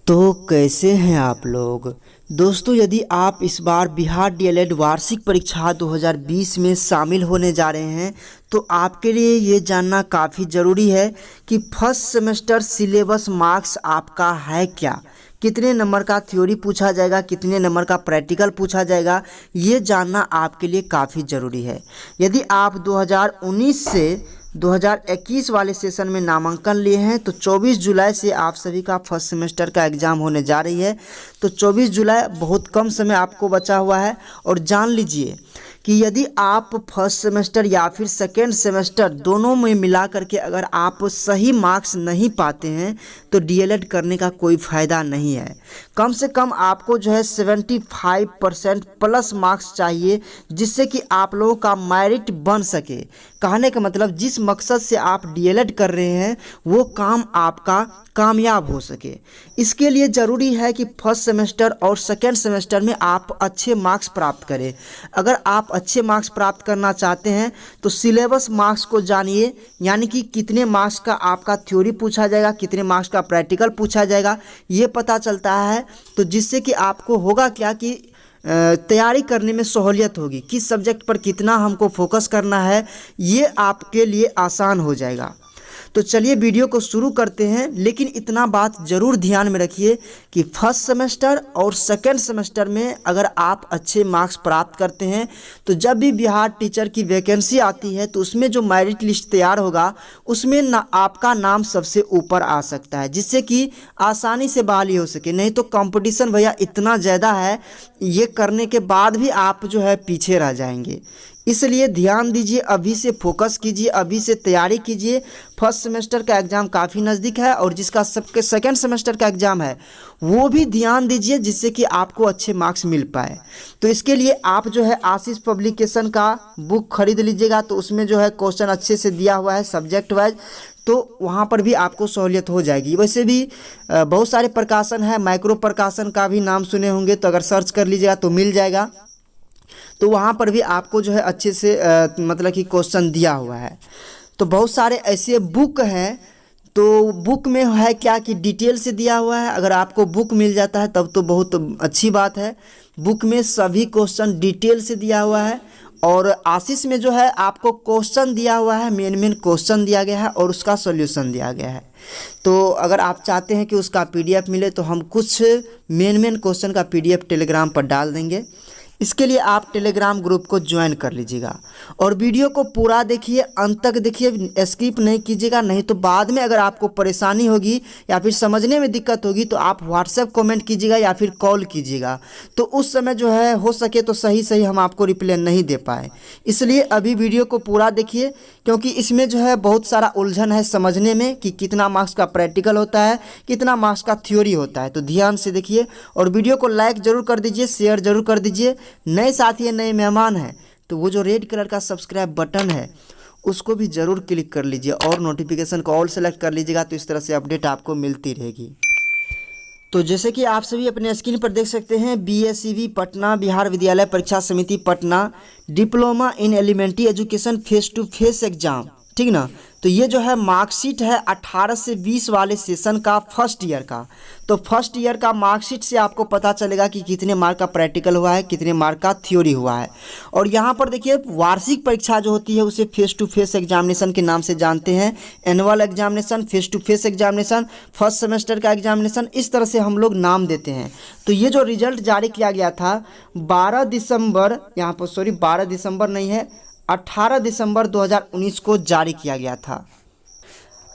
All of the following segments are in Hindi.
तो कैसे हैं आप लोग। दोस्तों, यदि आप इस बार बिहार डीएलएड वार्षिक परीक्षा 2020 में शामिल होने जा रहे हैं तो आपके लिए ये जानना काफ़ी ज़रूरी है कि फर्स्ट सेमेस्टर सिलेबस मार्क्स आपका है क्या, कितने नंबर का थ्योरी पूछा जाएगा, कितने नंबर का प्रैक्टिकल पूछा जाएगा, ये जानना आपके लिए काफ़ी ज़रूरी है। यदि आप 2019 से 2021 वाले सेशन में नामांकन लिए हैं तो 24 जुलाई से आप सभी का फर्स्ट सेमेस्टर का एग्ज़ाम होने जा रही है। तो 24 जुलाई बहुत कम समय आपको बचा हुआ है और जान लीजिए कि यदि आप फर्स्ट सेमेस्टर या फिर सेकेंड सेमेस्टर दोनों में मिला करके अगर आप सही मार्क्स नहीं पाते हैं तो डीएलएड करने का कोई फ़ायदा नहीं है। कम से कम आपको जो है 75% प्लस मार्क्स चाहिए जिससे कि आप लोगों का मेरिट बन सके। कहने का मतलब जिस मकसद से आप डीएलएड कर रहे हैं वो काम आपका कामयाब हो सके। इसके लिए ज़रूरी है कि फर्स्ट सेमेस्टर और सेकेंड सेमेस्टर में आप अच्छे मार्क्स प्राप्त करें। अगर आप अच्छे मार्क्स प्राप्त करना चाहते हैं तो सिलेबस मार्क्स को जानिए, यानी कि कितने मार्क्स का आपका थ्योरी पूछा जाएगा, कितने मार्क्स का प्रैक्टिकल पूछा जाएगा, ये पता चलता है। तो जिससे कि आपको होगा क्या कि तैयारी करने में सहूलियत होगी, किस सब्जेक्ट पर कितना हमको फोकस करना है, ये आपके लिए आसान हो जाएगा। तो चलिए वीडियो को शुरू करते हैं, लेकिन इतना बात ज़रूर ध्यान में रखिए कि फर्स्ट सेमेस्टर और सेकेंड सेमेस्टर में अगर आप अच्छे मार्क्स प्राप्त करते हैं तो जब भी बिहार टीचर की वैकेंसी आती है तो उसमें जो मेरिट लिस्ट तैयार होगा उसमें आपका नाम सबसे ऊपर आ सकता है, जिससे कि आसानी से बहाली हो सके। नहीं तो कंपटीशन भैया इतना ज़्यादा है, ये करने के बाद भी आप जो है पीछे रह जाएंगे। इसलिए ध्यान दीजिए, अभी से फोकस कीजिए, अभी से तैयारी कीजिए। फर्स्ट सेमेस्टर का एग्ज़ाम काफ़ी नज़दीक है और जिसका सबके सेकेंड सेमेस्टर का एग्ज़ाम है वो भी ध्यान दीजिए जिससे कि आपको अच्छे मार्क्स मिल पाए। तो इसके लिए आप जो है आशीष पब्लिकेशन का बुक खरीद लीजिएगा, तो उसमें जो है क्वेश्चन अच्छे से दिया हुआ है सब्जेक्ट वाइज, तो वहाँ पर भी आपको सहूलियत हो जाएगी। वैसे भी बहुत सारे प्रकाशन है, माइक्रो प्रकाशन का भी नाम सुने होंगे, तो अगर सर्च कर लीजिएगा तो मिल जाएगा। तो वहाँ पर भी आपको जो है अच्छे से मतलब कि क्वेश्चन दिया हुआ है। तो बहुत सारे ऐसे बुक हैं, तो बुक में है क्या कि डिटेल से दिया हुआ है। अगर आपको बुक मिल जाता है तब तो बहुत अच्छी बात है। बुक में सभी क्वेश्चन डिटेल से दिया हुआ है और आशीष में जो है आपको क्वेश्चन दिया हुआ है, मेन क्वेश्चन दिया गया है और उसका सॉल्यूशन दिया गया है। तो अगर आप चाहते हैं कि उसका पीडीएफ मिले तो हम कुछ मेन क्वेश्चन का पीडीएफ टेलीग्राम पर डाल देंगे। इसके लिए आप टेलीग्राम ग्रुप को ज्वाइन कर लीजिएगा और वीडियो को पूरा देखिए, अंत तक देखिए, स्किप नहीं कीजिएगा। नहीं तो बाद में अगर आपको परेशानी होगी या फिर समझने में दिक्कत होगी तो आप व्हाट्सएप कमेंट कीजिएगा या फिर कॉल कीजिएगा, तो उस समय जो है हो सके तो सही हम आपको रिप्लाई नहीं दे पाए। इसलिए अभी वीडियो को पूरा देखिए, क्योंकि इसमें जो है बहुत सारा उलझन है समझने में कि कितना मार्क्स का प्रैक्टिकल होता है, कितना मार्क्स का थ्योरी होता है। तो ध्यान से देखिए और वीडियो को लाइक ज़रूर कर दीजिए, शेयर ज़रूर कर दीजिए। नए साथी नए मेहमान हैं तो वो जो रेड कलर का सब्सक्राइब बटन है उसको भी ज़रूर क्लिक कर लीजिए और नोटिफिकेशन को ऑल सेलेक्ट कर लीजिएगा, तो इस तरह से अपडेट आपको मिलती रहेगी। तो जैसे कि आप सभी अपने स्क्रीन पर देख सकते हैं, BSEB Patna Bihar Vidyalaya Pariksha Samiti Patna diploma in elementary education face to face exam, ठीक ना। तो ये जो है मार्कशीट है 18 से 20 वाले सेशन का फर्स्ट ईयर का। तो फर्स्ट ईयर का मार्कशीट से आपको पता चलेगा कि कितने मार्क का प्रैक्टिकल हुआ है, कितने मार्क का थ्योरी हुआ है। और यहाँ पर देखिए वार्षिक परीक्षा जो होती है उसे फेस टू फेस एग्जामिनेशन के नाम से जानते हैं। Annual examination, face to face examination, first semester का एग्जामिनेशन, इस तरह से हम लोग नाम देते हैं। तो ये जो रिजल्ट जारी किया गया था 12 दिसंबर, यहाँ पर सॉरी 12 दिसंबर नहीं है, 18 दिसंबर 2019 को जारी किया गया था।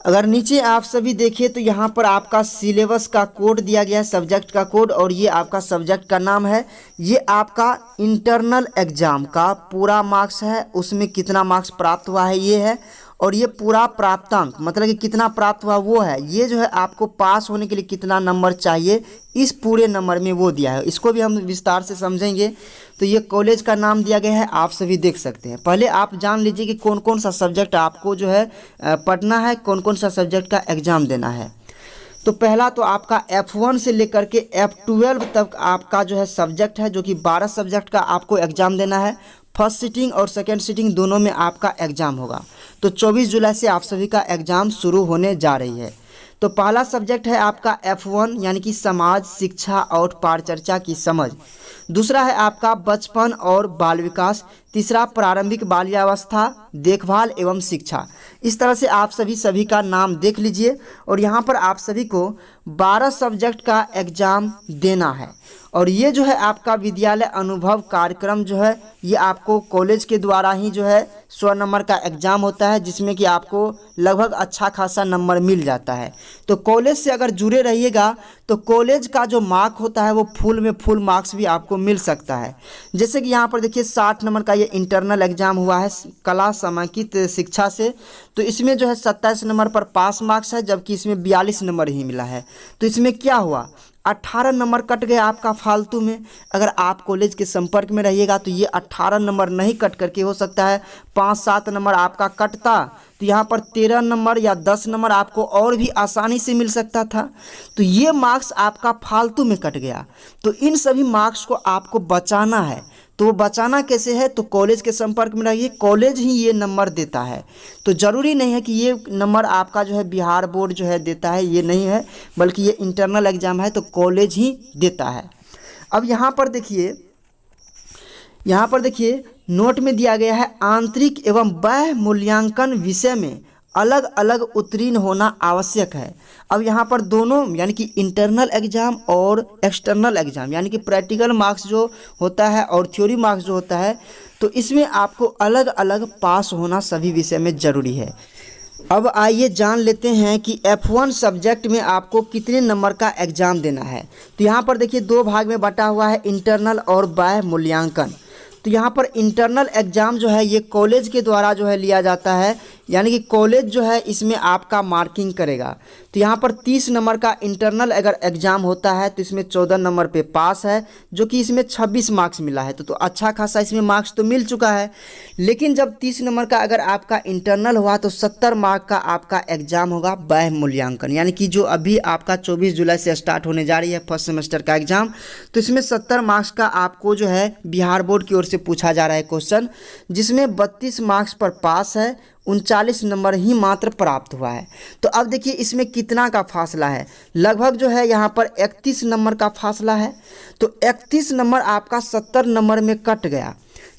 अगर नीचे आप सभी देखिए तो यहाँ पर आपका सिलेबस का कोड दिया गया है, सब्जेक्ट का कोड, और ये आपका सब्जेक्ट का नाम है। ये आपका इंटरनल एग्ज़ाम का पूरा मार्क्स है, उसमें कितना मार्क्स प्राप्त हुआ है ये है, और ये पूरा प्राप्तांक मतलब कि कितना प्राप्त हुआ वो है। ये जो है आपको पास होने के लिए कितना नंबर चाहिए इस पूरे नंबर में वो दिया है। इसको भी हम विस्तार से समझेंगे। तो ये कॉलेज का नाम दिया गया है, आप सभी देख सकते हैं। पहले आप जान लीजिए कि कौन कौन सा सब्जेक्ट आपको जो है पढ़ना है, कौन कौन सा सब्जेक्ट का एग्ज़ाम देना है। तो पहला तो आपका F1 से लेकर के F12 तक आपका जो है सब्जेक्ट है, जो कि 12 सब्जेक्ट का आपको एग्ज़ाम देना है। फर्स्ट सीटिंग और सेकेंड सीटिंग दोनों में आपका एग्ज़ाम होगा। तो 24 जुलाई से आप सभी का एग्ज़ाम शुरू होने जा रही है। तो पहला सब्जेक्ट है आपका F1 यानी कि समाज, शिक्षा और पारचर्चा की समझ। दूसरा है आपका बचपन और बाल विकास। तीसरा प्रारंभिक बाल्यावस्था, देखभाल एवं शिक्षा। इस तरह से आप सभी का नाम देख लीजिए और यहाँ पर आप सभी को 12 सब्जेक्ट का एग्ज़ाम देना है। और ये जो है आपका विद्यालय अनुभव कार्यक्रम जो है ये आपको कॉलेज के द्वारा ही जो है 100 नंबर का एग्ज़ाम होता है, जिसमें कि आपको लगभग अच्छा खासा नंबर मिल जाता है। तो कॉलेज से अगर जुड़े रहिएगा तो कॉलेज का जो मार्क होता है वो फुल में फुल मार्क्स भी आपको मिल सकता है। जैसे कि यहाँ पर देखिए 60 नंबर का ये इंटरनल एग्ज़ाम हुआ है कला समेकित शिक्षा से, तो इसमें जो है 27 नंबर पर पास मार्क्स है, जबकि इसमें 42 नंबर ही मिला है। तो इसमें क्या हुआ, 18 नंबर कट गया आपका फालतू में। अगर आप कॉलेज के संपर्क में रहिएगा तो ये 18 नंबर नहीं कट करके हो सकता है 5-7 नंबर आपका कटता, तो यहाँ पर 13 नंबर या 10 नंबर आपको और भी आसानी से मिल सकता था। तो ये मार्क्स आपका फालतू में कट गया। तो इन सभी मार्क्स को आपको बचाना है। तो वो बचाना कैसे है, तो कॉलेज के संपर्क में रहिए, कॉलेज ही ये नंबर देता है। तो ज़रूरी नहीं है कि ये नंबर आपका जो है बिहार बोर्ड जो है देता है, ये नहीं है, बल्कि ये इंटरनल एग्ज़ाम है तो कॉलेज ही देता है। अब यहाँ पर देखिए नोट में दिया गया है आंतरिक एवं बाह्य मूल्यांकन विषय में अलग अलग उत्तीर्ण होना आवश्यक है। अब यहाँ पर दोनों यानी कि इंटरनल एग्ज़ाम और एक्सटर्नल एग्ज़ाम यानी कि प्रैक्टिकल मार्क्स जो होता है और थ्योरी मार्क्स जो होता है, तो इसमें आपको अलग अलग पास होना सभी विषय में ज़रूरी है। अब आइए जान लेते हैं कि F1 सब्जेक्ट में आपको कितने नंबर का एग्ज़ाम देना है। तो यहाँ पर देखिए 2 भाग में बटा हुआ है, इंटरनल और बाह्य मूल्यांकन। तो यहाँ पर इंटरनल एग्ज़ाम जो है ये कॉलेज के द्वारा जो है लिया जाता है, यानी कि कॉलेज जो है इसमें आपका मार्किंग करेगा। तो यहाँ पर 30 नंबर का इंटरनल अगर एग्ज़ाम होता है तो इसमें 14 नंबर पे पास है, जो कि इसमें 26 मार्क्स मिला है। तो अच्छा खासा इसमें मार्क्स तो मिल चुका है। लेकिन जब 30 नंबर का अगर आपका इंटरनल हुआ तो 70 मार्क का आपका एग्ज़ाम होगा बाह्य मूल्यांकन, यानी कि जो अभी आपका 24 जुलाई से स्टार्ट होने जा रही है फर्स्ट सेमेस्टर का एग्ज़ाम। तो इसमें 70 मार्क्स का आपको जो है बिहार बोर्ड की ओर से पूछा जा रहा है क्वेश्चन, जिसमें 32 मार्क्स पर पास है, 39 नंबर ही मात्र प्राप्त हुआ है। तो अब देखिए इसमें कितना का फासला है, लगभग जो है यहाँ पर 31 नंबर का फासला है। तो 31 नंबर आपका 70 नंबर में कट गया,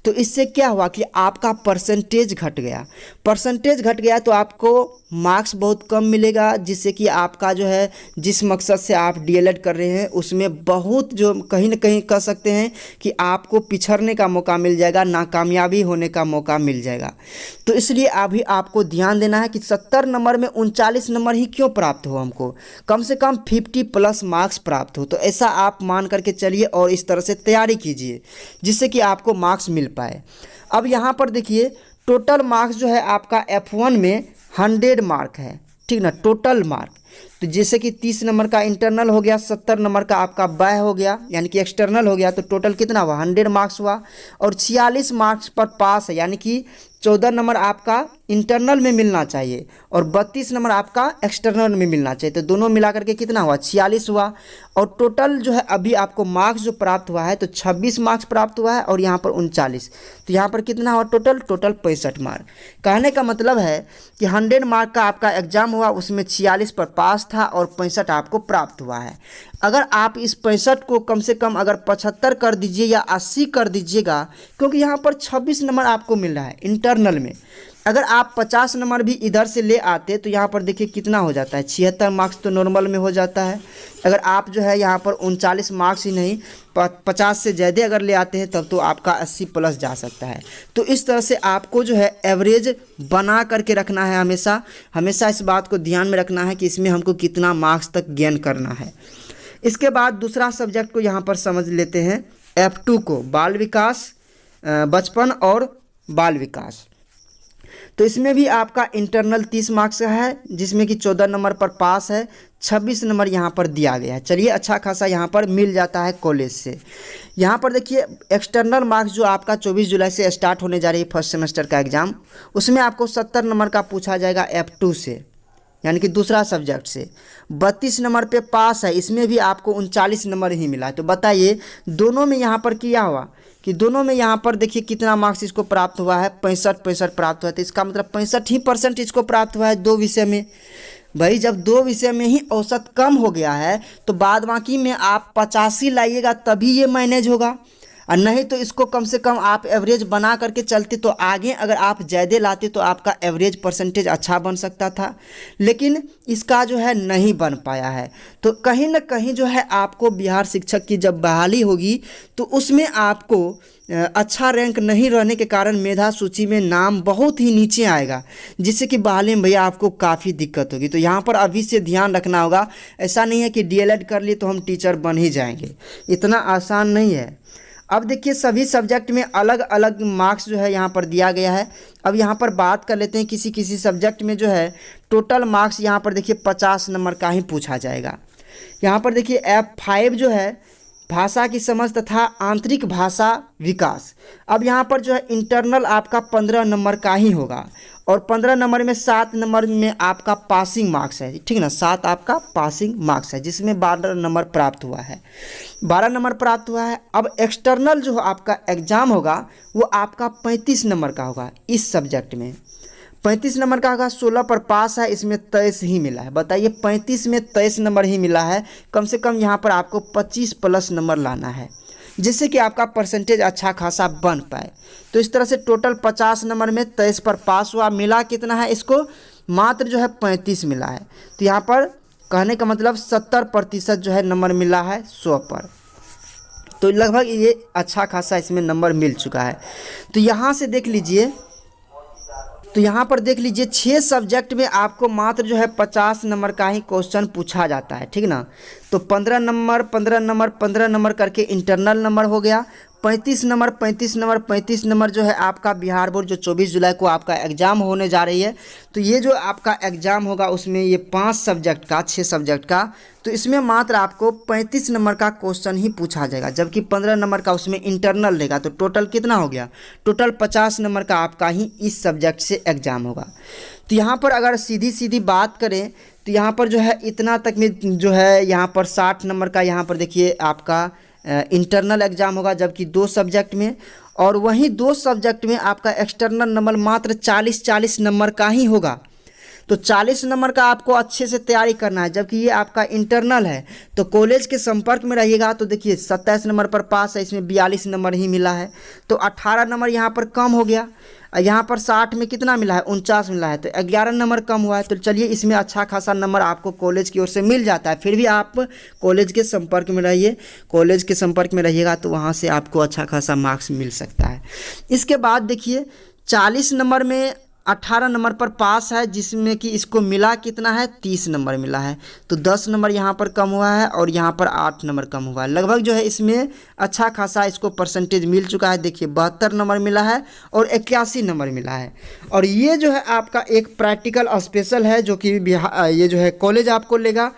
तो इससे क्या हुआ कि आपका परसेंटेज घट गया। परसेंटेज घट गया तो आपको मार्क्स बहुत कम मिलेगा, जिससे कि आपका जो है जिस मकसद से आप डीएलएड कर रहे हैं उसमें बहुत जो कहीं ना कहीं कह सकते हैं कि आपको पिछड़ने का मौका मिल जाएगा, नाकामयाबी होने का मौका मिल जाएगा। तो इसलिए अभी आपको ध्यान देना है कि 70 नंबर में 39 नंबर ही क्यों प्राप्त हो, हमको कम से कम 50+ मार्क्स प्राप्त हो। तो ऐसा आप मान करके चलिए और इस तरह से तैयारी कीजिए जिससे कि आपको मार्क्स मिल पाए। अब यहाँ पर देखिए टोटल मार्क्स जो है आपका F1 में 100 मार्क है, ठीक ना, टोटल मार्क। तो जैसे कि 30 नंबर का इंटरनल हो गया, 70 नंबर का आपका बाय हो गया यानी कि एक्सटर्नल हो गया, तो टोटल कितना हुआ 100 मार्क्स हुआ। और 46 मार्क्स पर पास है, यानी कि 14 नंबर आपका इंटरनल में मिलना चाहिए और 32 नंबर आपका एक्सटर्नल में मिलना चाहिए। तो दोनों मिला करके कितना हुआ 46 हुआ। और टोटल जो है अभी आपको मार्क्स जो प्राप्त हुआ है तो 26 मार्क्स प्राप्त हुआ है और यहाँ पर 39, तो यहाँ पर कितना हुआ टोटल 65 मार्क। कहने का मतलब है कि 100 मार्क का आपका एग्जाम हुआ, उसमें 46 पर पास था और 65 आपको प्राप्त हुआ है। अगर आप इस 65 को कम से कम अगर 75 कर दीजिए या 80 कर दीजिएगा, क्योंकि यहाँ पर 26 नंबर आपको मिल रहा है इंटरनल में, अगर आप 50 नंबर भी इधर से ले आते तो यहाँ पर देखिए कितना हो जाता है 76 मार्क्स तो नॉर्मल में हो जाता है। अगर आप जो है यहाँ पर 39 मार्क्स ही नहीं 50 से ज़्यादा अगर ले आते हैं तब तो आपका 80+ जा सकता है। तो इस तरह से आपको जो है एवरेज बना करके रखना है, हमेशा इस बात को ध्यान में रखना है कि इसमें हमको कितना मार्क्स तक गेन करना है। इसके बाद दूसरा सब्जेक्ट को यहाँ पर समझ लेते हैं, F2 को, बाल विकास, बचपन और बाल विकास। तो इसमें भी आपका इंटरनल 30 मार्क्स का है, जिसमें कि 14 नंबर पर पास है, 26 नंबर यहाँ पर दिया गया है। चलिए अच्छा खासा यहाँ पर मिल जाता है कॉलेज से। यहाँ पर देखिए एक्सटर्नल मार्क्स जो आपका 24 जुलाई से स्टार्ट होने जा रही है फर्स्ट सेमेस्टर का एग्ज़ाम, उसमें आपको 70 नंबर का पूछा जाएगा F2 से, यानी कि दूसरा सब्जेक्ट से। 32 नंबर पे पास है, इसमें भी आपको 39 नंबर ही मिला। तो बताइए दोनों में यहाँ पर क्या हुआ कि दोनों में यहाँ पर देखिए कितना मार्क्स इसको प्राप्त हुआ है, 65 प्राप्त हुआ है। तो इसका मतलब 65% इसको प्राप्त हुआ है दो विषय में। भाई जब दो विषय में ही औसत कम हो गया है तो बाद बाकी में आप 85 लाइएगा तभी ये मैनेज होगा, और नहीं तो इसको कम से कम आप एवरेज बना करके चलते तो आगे अगर आप ज़्यादा लाते तो आपका एवरेज परसेंटेज अच्छा बन सकता था, लेकिन इसका जो है नहीं बन पाया है। तो कहीं ना कहीं जो है आपको बिहार शिक्षक की जब बहाली होगी तो उसमें आपको अच्छा रैंक नहीं रहने के कारण मेधा सूची में नाम बहुत ही नीचे आएगा, जिससे कि बहाली में भैया आपको काफ़ी दिक्कत होगी। तो यहाँ पर अभी से ध्यान रखना होगा। ऐसा नहीं है कि डीएलएड कर लिए तो हम टीचर बन ही जाएंगे, इतना आसान नहीं है। अब देखिए सभी सब्जेक्ट में अलग अलग मार्क्स जो है यहाँ पर दिया गया है। अब यहाँ पर बात कर लेते हैं किसी किसी सब्जेक्ट में जो है टोटल मार्क्स यहाँ पर देखिए 50 नंबर का ही पूछा जाएगा। यहाँ पर देखिए F5 जो है भाषा की समझ तथा आंतरिक भाषा विकास। अब यहाँ पर जो है इंटरनल आपका 15 नंबर का ही होगा, और 15 नंबर में 7 नंबर में आपका पासिंग मार्क्स है, ठीक ना, 7 आपका पासिंग मार्क्स है, जिसमें 12 नंबर प्राप्त हुआ है, 12 नंबर प्राप्त हुआ है। अब एक्सटर्नल जो आपका एग्ज़ाम होगा वो आपका 35 नंबर का होगा। इस सब्जेक्ट में 35 नंबर का होगा, 16 पर पास है, इसमें 23 ही मिला है। बताइए 35 में 23 नंबर ही मिला है, कम से कम यहाँ पर आपको 25 प्लस नंबर लाना है, जिससे कि आपका परसेंटेज अच्छा खासा बन पाए। तो इस तरह से टोटल 50 नंबर में 23 पर पास हुआ, मिला कितना है इसको, मात्र जो है 35 मिला है। तो यहाँ पर कहने का मतलब 70% जो है नंबर मिला है 100 पर, तो लगभग ये अच्छा खासा इसमें नंबर मिल चुका है। तो यहाँ से देख लीजिए, तो यहाँ पर देख लीजिए 6 सब्जेक्ट में आपको मात्र जो है 50 नंबर का ही क्वेश्चन पूछा जाता है, ठीक ना। तो 15 नंबर 15 नंबर 15 नंबर करके इंटरनल नंबर हो गया, 35 नंबर 35 नंबर 35 नंबर जो है आपका बिहार बोर्ड जो 24 जुलाई को आपका एग्ज़ाम होने जा रही है। तो ये जो आपका एग्ज़ाम होगा उसमें ये 5 सब्जेक्ट का 6 सब्जेक्ट का, तो इसमें मात्र आपको 35 नंबर का क्वेश्चन ही पूछा जाएगा, जबकि 15 नंबर का उसमें इंटरनल रहेगा। तो टोटल कितना हो गया, टोटल 50 नंबर का आपका ही इस सब्जेक्ट से एग्ज़ाम होगा। तो यहाँ पर अगर सीधी सीधी बात करें तो यहाँ पर जो है इतना तक में जो है यहाँ पर 60 नंबर का यहाँ पर देखिए आपका इंटरनल एग्ज़ाम होगा, जबकि 2 सब्जेक्ट में, और वहीं 2 सब्जेक्ट में आपका एक्सटर्नल नंबर मात्र 40 नंबर का ही होगा। तो 40 नंबर का आपको अच्छे से तैयारी करना है, जबकि ये आपका इंटरनल है। तो कॉलेज के संपर्क में रहिएगा। तो देखिए 27 नंबर पर पास है, इसमें 42 नंबर ही मिला है, तो 18 नंबर यहाँ पर कम हो गया। यहाँ पर 60 में कितना मिला है, 49 मिला है, तो 11 नंबर कम हुआ है। तो चलिए इसमें अच्छा खासा नंबर आपको कॉलेज की ओर से मिल जाता है, फिर भी आप कॉलेज के संपर्क में रहिए। कॉलेज के संपर्क में रहिएगा तो वहाँ से आपको अच्छा खासा मार्क्स मिल सकता है। इसके बाद देखिए 40 नंबर में 18 नंबर पर पास है, जिसमें कि इसको मिला कितना है, 30 नंबर मिला है। तो 10 नंबर यहाँ पर कम हुआ है और यहाँ पर 8 नंबर कम हुआ है। लगभग जो है इसमें अच्छा खासा इसको परसेंटेज मिल चुका है। देखिए 72 नंबर मिला है और 81 नंबर मिला है। और ये जो है आपका एक प्रैक्टिकल स्पेशल है, जो कि ये जो है कॉलेज आपको लेगा,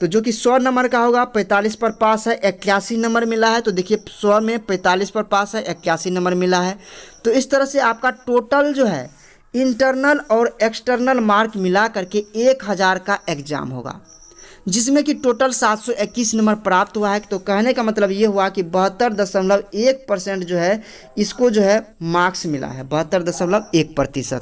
तो जो कि 100 नंबर का होगा। 45 पर पास है, 81 नंबर मिला है। तो देखिए 100 में 45 पर पास है, 81 नंबर मिला है। तो इस तरह से आपका टोटल जो है इंटरनल और एक्सटर्नल मार्क मिला करके 1000 का एग्ज़ाम होगा, जिसमें कि टोटल 721 नंबर प्राप्त हुआ है। तो कहने का मतलब ये हुआ कि 72.1% जो है इसको जो है मार्क्स मिला है, 72.1%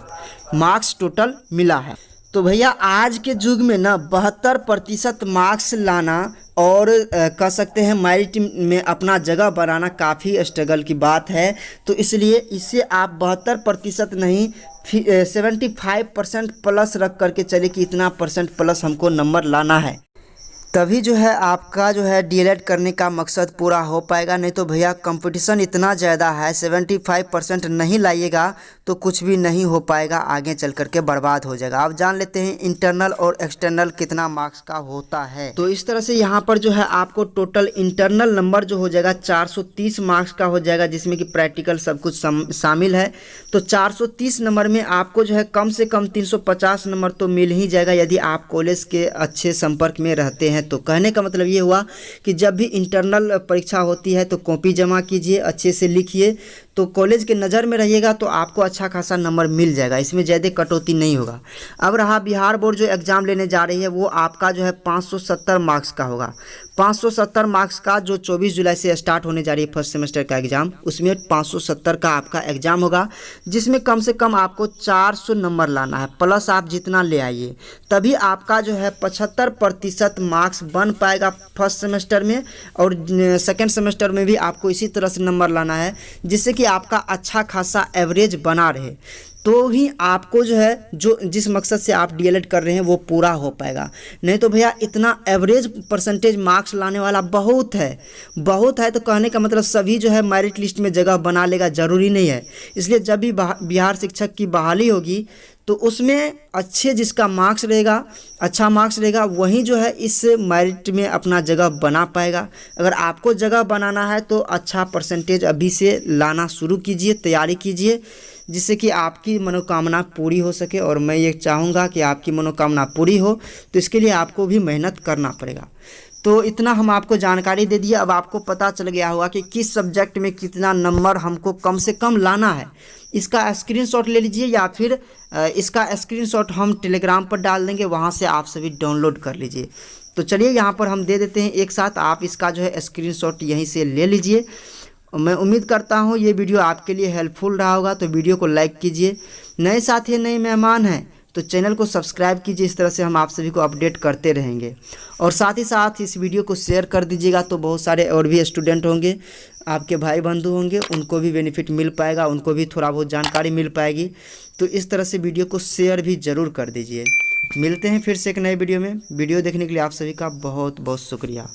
मार्क्स टोटल मिला है। तो भैया आज के युग में ना 72% मार्क्स लाना और कह सकते हैं मेरिट में अपना जगह बनाना काफ़ी स्ट्रगल की बात है। तो इसलिए इससे आप 72% नहीं 75% प्लस रख करके चले कि इतना परसेंट प्लस हमको नंबर लाना है, तभी जो है आपका जो है डीएलएड करने का मकसद पूरा हो पाएगा। नहीं तो भैया कंपटीशन इतना ज़्यादा है, 75% नहीं लाइएगा तो कुछ भी नहीं हो पाएगा, आगे चल करके बर्बाद हो जाएगा। अब जान लेते हैं इंटरनल और एक्सटर्नल कितना मार्क्स का होता है। तो इस तरह से यहाँ पर जो है आपको टोटल इंटरनल नंबर जो हो जाएगा 430 मार्क्स का हो जाएगा, जिसमें कि प्रैक्टिकल सब कुछ शामिल है। तो 430 नंबर में आपको जो है कम से कम 350 नंबर तो मिल ही जाएगा, यदि आप कॉलेज के अच्छे संपर्क में रहते हैं। तो कहने का मतलब ये हुआ कि जब भी इंटरनल परीक्षा होती है तो कॉपी जमा कीजिए, अच्छे से लिखिए, तो कॉलेज के नज़र में रहिएगा तो आपको अच्छा खासा नंबर मिल जाएगा, इसमें ज़्यादा कटौती नहीं होगा। अब रहा बिहार बोर्ड जो एग्ज़ाम लेने जा रही है वो आपका जो है 570 मार्क्स का होगा। 570 मार्क्स का जो 24 जुलाई से स्टार्ट होने जा रही है फर्स्ट सेमेस्टर का एग्ज़ाम, उसमें 570 का आपका एग्ज़ाम होगा, जिसमें कम से कम आपको 400 नंबर लाना है, प्लस आप जितना ले आइए तभी आपका जो है 75% मार्क्स बन पाएगा फर्स्ट सेमेस्टर में। और सेकेंड सेमेस्टर में भी आपको इसी तरह से नंबर लाना है, जिससे कि आपका अच्छा खासा एवरेज बना रहे, तो ही आपको जो है जो जिस मकसद से आप डीएलएड कर रहे हैं वो पूरा हो पाएगा। नहीं तो भैया इतना एवरेज परसेंटेज मार्क्स लाने वाला बहुत है, बहुत है, तो कहने का मतलब सभी जो है मेरिट लिस्ट में जगह बना लेगा, ज़रूरी नहीं है। इसलिए जब भी बिहार शिक्षक की बहाली होगी तो उसमें अच्छे जिसका मार्क्स रहेगा, अच्छा मार्क्स रहेगा, वही जो है इस मेरिट में अपना जगह बना पाएगा। अगर आपको जगह बनाना है तो अच्छा परसेंटेज अभी से लाना शुरू कीजिए, तैयारी कीजिए, जिससे कि आपकी मनोकामना पूरी हो सके। और मैं ये चाहूँगा कि आपकी मनोकामना पूरी हो तो इसके लिए आपको भी मेहनत करना पड़ेगा। तो इतना हम आपको जानकारी दे दिया। अब आपको पता चल गया होगा कि किस सब्जेक्ट में कितना नंबर हमको कम से कम लाना है। इसका स्क्रीनशॉट ले लीजिए या फिर इसका स्क्रीनशॉट हम टेलीग्राम पर डाल देंगे, वहाँ से आप सभी डाउनलोड कर लीजिए। तो चलिए यहाँ पर हम दे देते हैं एक साथ, आप इसका जो है स्क्रीनशॉट यहीं से ले लीजिए। मैं उम्मीद करता हूँ ये वीडियो आपके लिए हेल्पफुल रहा होगा, तो वीडियो को लाइक कीजिए। नए साथी नए मेहमान हैं तो चैनल को सब्सक्राइब कीजिए, इस तरह से हम आप सभी को अपडेट करते रहेंगे। और साथ ही साथ इस वीडियो को शेयर कर दीजिएगा, तो बहुत सारे और भी स्टूडेंट होंगे, आपके भाई बंधु होंगे, उनको भी बेनिफिट मिल पाएगा, उनको भी थोड़ा बहुत जानकारी मिल पाएगी। तो इस तरह से वीडियो को शेयर भी ज़रूर कर दीजिए। मिलते हैं फिर से एक नए वीडियो में। वीडियो देखने के लिए आप सभी का बहुत बहुत शुक्रिया।